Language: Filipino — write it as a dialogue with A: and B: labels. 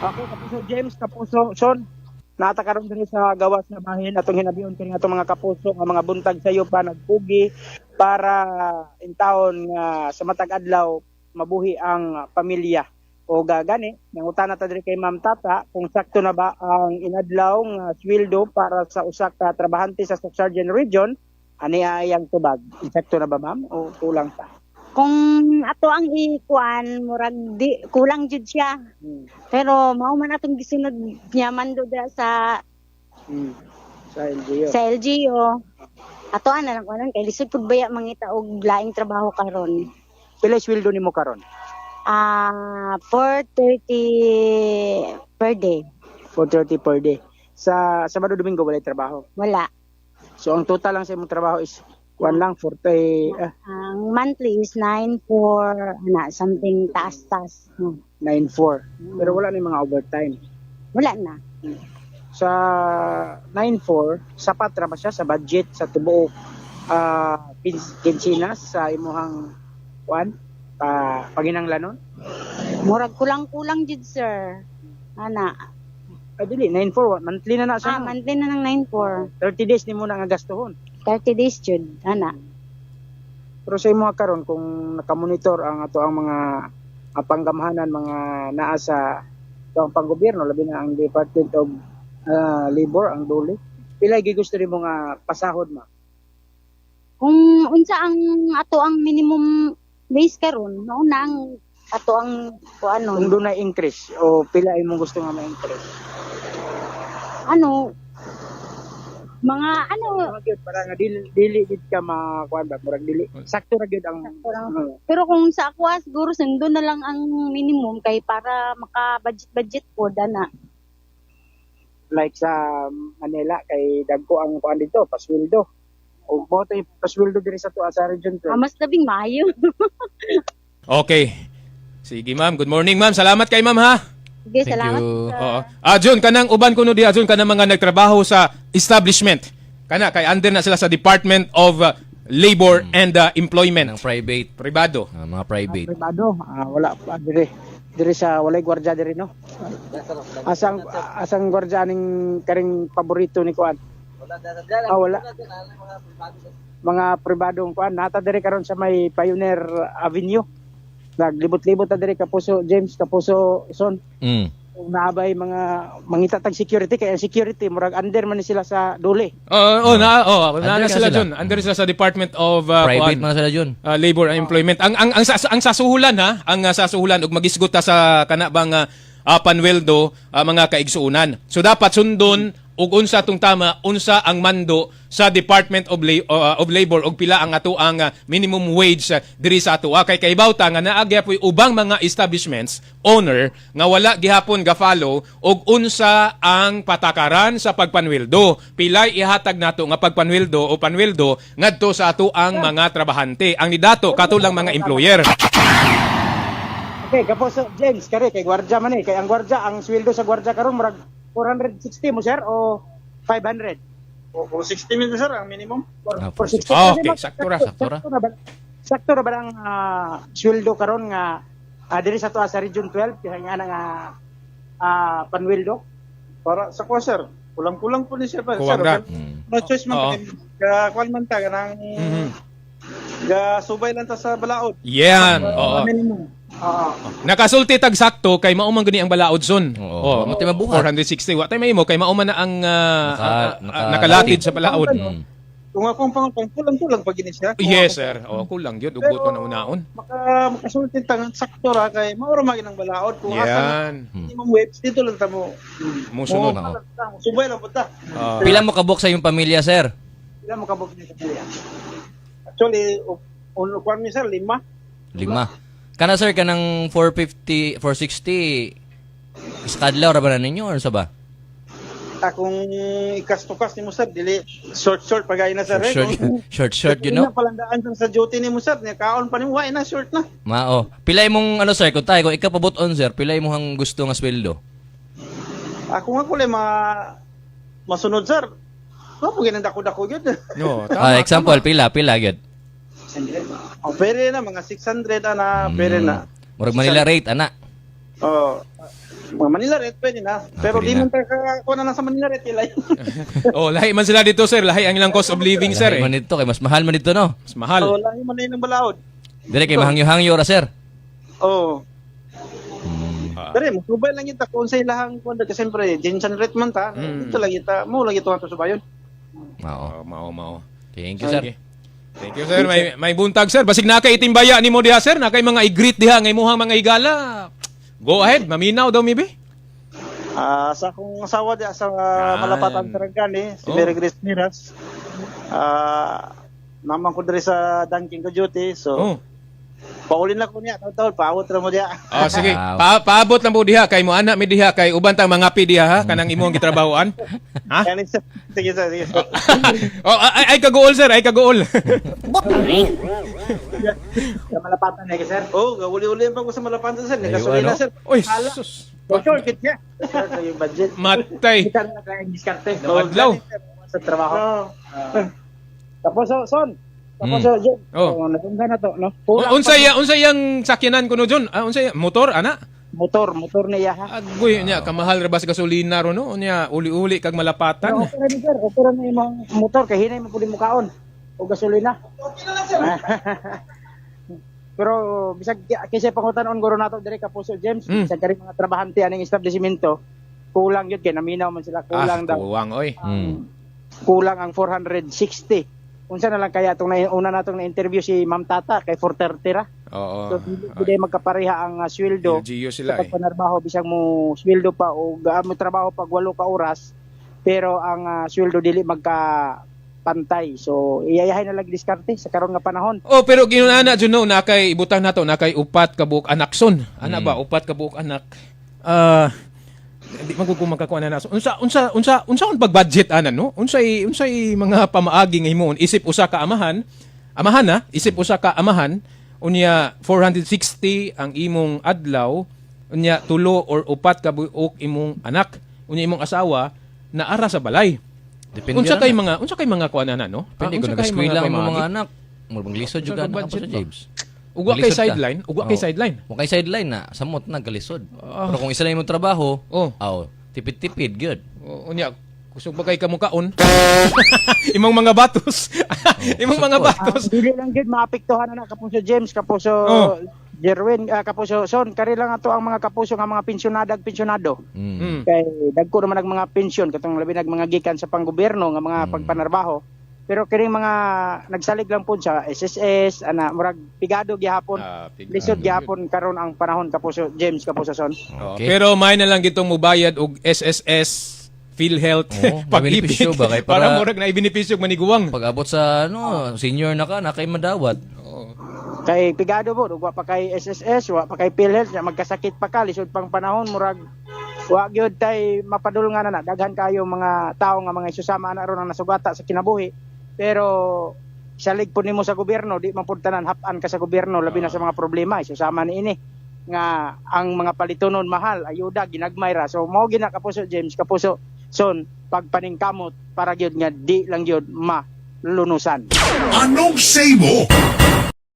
A: Ako kapuso James, kapuso Sean. Nata karon diri sa gawas nga bahin atong hinabiyon kini atong mga kapuso nga mga buntag sayo pa nagpugi para in taon nga sa matag adlaw mabuhi ang pamilya. O gani, nangutana ta diri kay Ma'am Tata kung sakto na ba ang inadlaw nga sweldo para sa usa ka trabahante sa Sargent Region. Ani ayang tubag. Sakto na ba ma'am o kulang pa?
B: Kung ato ang ikuan murag di kulang jud siya. Pero mao man atong gisunod niya man do sa
A: Sa LGU.
B: sa LGU. Ato ana lang kuan kay lisod pud baya mangita og laing trabaho karon.
A: Pila sweldo nimo karon?
B: 430 per day.
A: 430 per day. Sa Sabado Domingo walay trabaho.
B: Wala.
A: So ang total lang sa imong trabaho is kuan lang 40
B: Ang monthly is 9,400 ana something taas-taas.
A: 9.4. Pero wala na yung mga overtime.
B: Wala na.
A: Sa 9.4, sapat ra ba siya sa budget sa tubuok kinsinas sa imuhang kuan paginanglanon?
B: Murag kulang-kulang jud sir. Ana.
A: Dili 9.4 monthly na na siya.
B: Monthly na ng 9,400.
A: 30 days nimo na nga gastuhon.
B: 30 days jud. Ana.
A: Pero sa imo karon kung nakamonitor ang ato ang mga panggamhanan mga naa sa ang panggobyerno labi na ang Department of Labor ang DOLE, pila gigusto nimo nga pasahod ma?
B: Kung unsa ang ato ang minimum wage karon, mao na ang ato ang kuano.
A: Kung doon na increase o pila imong gusto nga ma-increase?
B: Ano mga ano
A: Para nga dili gid ka makuan ba murag dili sakto ra gyud ang
B: pero kung sa ako siguro sundo na lang ang minimum kay para maka-budget po dana.
A: like sa Manila kay dagko ang kuan dito pasweldo o mo tay pasweldo diri sa tuwa sa region 12.
B: Mas labing maayo.
C: Okay. Sige ma'am, good morning ma'am. Salamat kay ma'am ha.
B: Sige,
D: Thank
B: salamat.
D: you.
B: sir.
C: Oo. Jun, kanang uban ko no di Jun kanang mga nagtrabaho sa establishment. Kana kay under na sila sa Department of Labor and Employment.
D: Ng private.
C: Pribado.
D: Mga private.
A: Privado wala pa diri sa walay gwardiya diri no. Asang gwardiya ning karing paborito ni kuan. Wala. Mga pribadong kuan nata diri karon sa may Pioneer Avenue. Naglibot-libot ta diri kapuso James, kapuso Son. Kung naabay mga mangitatag security kay ang security murag under man ni sila sa DOLE.
C: Na
D: Under
C: sila
D: sila.
C: Jun. Under sila sa Department of
D: Private man sila dyan.
C: Labor and Employment. Ang sasuhulan ha, ang sasuhulan ug magisgot ta sa kana bang panweldo mga kaigsuunan. So dapat sundon ug unsa tong tama, unsa ang mando sa Department of Labor ug pila ang ato ang minimum wage diri sa ato. Kay kaibaw ta nga naa gyapon ubang mga establishments owner nga wala gihapon ga-follow ug unsa ang patakaran sa pagpanweldo. Pilay ihatag nato nga pagpanweldo o panweldo ngadto sa ato ang mga trabahante. Ang nidato katulang mga employer.
A: Okay, kapuso James kare kay gwardiya man kay ang gwardiya ang sweldo sa gwardiya karon murag 460 mo sir o 500?
E: O 60 mil sir ang minimum.
A: 460.
C: Okay, sakto ra.
A: Sakto ra ba ang sweldo karon nga diri sa tuwa sa Region 12 kaya nga nga panweldo?
E: Para sa ko sir, kulang-kulang po ni siya pa.
C: Kuwang
E: Sir,
C: ra.
E: no choice
C: Oo.
E: man ka kuan man ta kanang ga subay lang ta sa balaod.
C: Yan. Oo.
E: Minimum.
C: Nakasulti tag sakto kay mao man gani ang balaod son.
D: Oo. Mati mabuhat.
C: 460 wa tay mahimo kay mao man na ang nakalatid sa balaod.
E: Kung akong pangutang kulang-kulang pag gini siya.
C: Yes sir. Kulang gyud ugot man na unaon.
E: Makasulti tang sakto ra kay mauro magin ang balaod kung asa
C: Yan.
E: minimum wage dito lang ta mo.
C: Musunod.
E: Subay lang punta.
D: Pila mo kabuk sa iyong pamilya, sir?
A: Ila mo kabog ni sa pamilya.
E: Actually, uno kwan mi sir 5.
D: 5. Kana sir, kanang 450, 460, iskadlaw ra ba na ninyo or sa ba?
E: Akong ikas-tukas ni mo sir, dili short pagay na sir.
D: Short, you know?
E: Palandaan sa duty ni mo sir, niya kaon pa ni mo, na short na.
D: Mao. Pilay mong ano sir, kung tayo, kung ikapabuton sir, pilay mo hang gusto nga sweldo?
E: Ako nga kulay masunod sir. No, pag dako-dako yun.
C: No,
D: Example, pila gyud.
E: Pwede na, mga 600 na, pwede na.
D: Murag Manila rate, ana.
E: Oh, Mga Manila Red, pwede na. Pero
D: pwede
E: di
D: na.
E: man tayo kung na nasa Manila Red, ilay.
C: Oh, lahi man sila dito, sir. Lahi ang ilang cost of living, sir.
D: Lahi man
C: Eh.
D: dito, kay mas mahal man dito, no?
C: Mas mahal.
E: So, lang mo na yun ng balaod.
D: Dire kay mahangyo-hangyo ra, sir.
E: Oo.
C: Ah.
E: Pero musubay lang kita kung sa ilahang kuwan kasi siyempre Jensen Red man ta. Ito lang kita, mo lang ito ato subayon.
D: Oo.
C: Mao.
D: Thank you, sir.
C: Sige. Thank you, sir. May buntag, sir. Basig na kay itimbaya ni mo diha, sir. Na kay mga i-greet diha ngay muhang mga igala. Go ahead. Maminaw daw, maybe.
E: Sa akong asawa di sa Malapatan Sarangani, si
C: Oh.
E: Mary Grace Miras. Naman ko diri sa Dunkin Cojuti. So,
C: Oh.
E: paulin na ko niya, taon-taon, paawot ra mo diya.
C: Oh, sige.
D: Wow.
C: Paabot lang po diha kay mo anak mi diha kay uban tang mga pi diha ha kanang imong gitrabahoan. Ha?
E: Yan, sir. Sige, sir.
C: Oh, ay kagool, sir. Ay kagool.
A: Sa Malapatan na sir.
E: Oh, gawuli-uli pa ko sa Malapatan, sir.
D: Ayun,
E: Nagasolina,
D: ano?
E: sir.
C: Oy, sus.
A: For sure, kit niya. Sir, sa yung budget.
C: Matay.
A: Kita na kaya diskarte.
C: Adlaw.
A: Sa trabaho.
E: Oh.
A: Tapos, Son. Tapos, Jen.
C: Oh.
A: Natungga na to, no?
C: Unsay yang sakyanan kuno John? Unsay motor ana?
A: Motor niya, ha?
C: Agoy niya kamahal ra bas gasolina ro no nya uli-uli kag
A: Pero
C: malapatan.
A: okay na sir, okay na yung motor, kaya hinay mo po din mukaon. O gasolina. Okay na lang, sir. Pero, bisag, kasi pangutanon guro nato dire Kapuso James, bisag kari mga trabahante aning establishmento, kulang yun, kaya naminaw man sila, kulang daw.
C: Kuwang oy.
A: Kulang ang 460. Unsa na lang kaya itong una natong na-interview si Ma'am Tata kay 430 ra.
C: Oo.
A: So, hindi magkapareha ang sweldo.
C: LGU
A: Sa
C: sila eh.
A: pagpanarbaho, bisag mo sweldo pa o mo trabaho pag 8 ka oras, pero ang sweldo dili magka pantay. So, iyayahay na lang diskarte sa karon nga panahon.
C: Oh, pero ginuna John no nakay ibutang nato nakay upat ka buok anak son. Ana ba upat ka buok anak? Di magkukuha magkakuha na naso. Unsa on pag-budget ana no? Unsay mga pamaagi nga himuon isip usa ka amahan na, isip usa ka amahan unya 460 ang imong adlaw unya tulo or upat ka buok imong anak unya imong asawa na ara sa balay.
D: Depende
C: Unsa
D: ra
C: kay
D: na.
C: mga kuan na no?
D: Depende kung
C: Unsa kay
D: nag-eskwela ang
C: pamaagi?
D: mga anak. Murang lisod
C: Unsa
D: juga
C: ka
D: na
C: budget
D: sa
C: ba?
D: James.
C: Ugwa kay
D: Malisod ka.
C: sideline, ugwa kay
D: Oo.
C: sideline.
D: Kung kay sideline na, samot na galisod.
C: Ah.
D: Pero kung isa lang yung trabaho,
C: Oh.
D: tipid-tipid, good.
C: Unya, kusog ba kay kamukaon? Imong mga batos. Imong mga batos.
A: Dili lang gid maapektuhan na Kapuso James, Kapuso
C: Oh.
A: Jerwin, Kapuso Son, kari lang ato ang mga kapuso nga mga pensyonado.
C: Mm.
A: Kay dagko naman ang mga pensyon katong labi nag mga gikan sa panggobyerno nga mga pagpanarbaho. Pero kining mga nagsalig lang po sa SSS ana murag pigado gyapon. Lisod gyapon karon ang panahon Kapuso James, Kapuso Son.
D: Okay.
C: Pero may na lang gitong mubayad og SSS, PhilHealth,
D: Oo, may benepisyo ba? Kay
C: para
D: para-
C: murag na ibinipisyo maniguwang.
D: Pag abot sa senior na ka, na kay madawat.
A: Kay pigado po, wa pa kay SSS, wa pa kay PhilHealth, magkasakit pa ka lisod pang panahon murag wa gyud tay mapadulngan na daghan kayo mga tao nga mga isusama na ron ang nasugata sa kinabuhi. Pero salig po nimo sa gobyerno, di man pud tanan hap-an ka sa gobyerno labi na sa mga problema isusama ni ini nga ang mga palitonon mahal, ayuda ginagmay ra. So mao gina Kapuso James, Kapuso Son, pagpaningkamot para gyud nga di lang gyud malulunusan.
F: Anong say mo?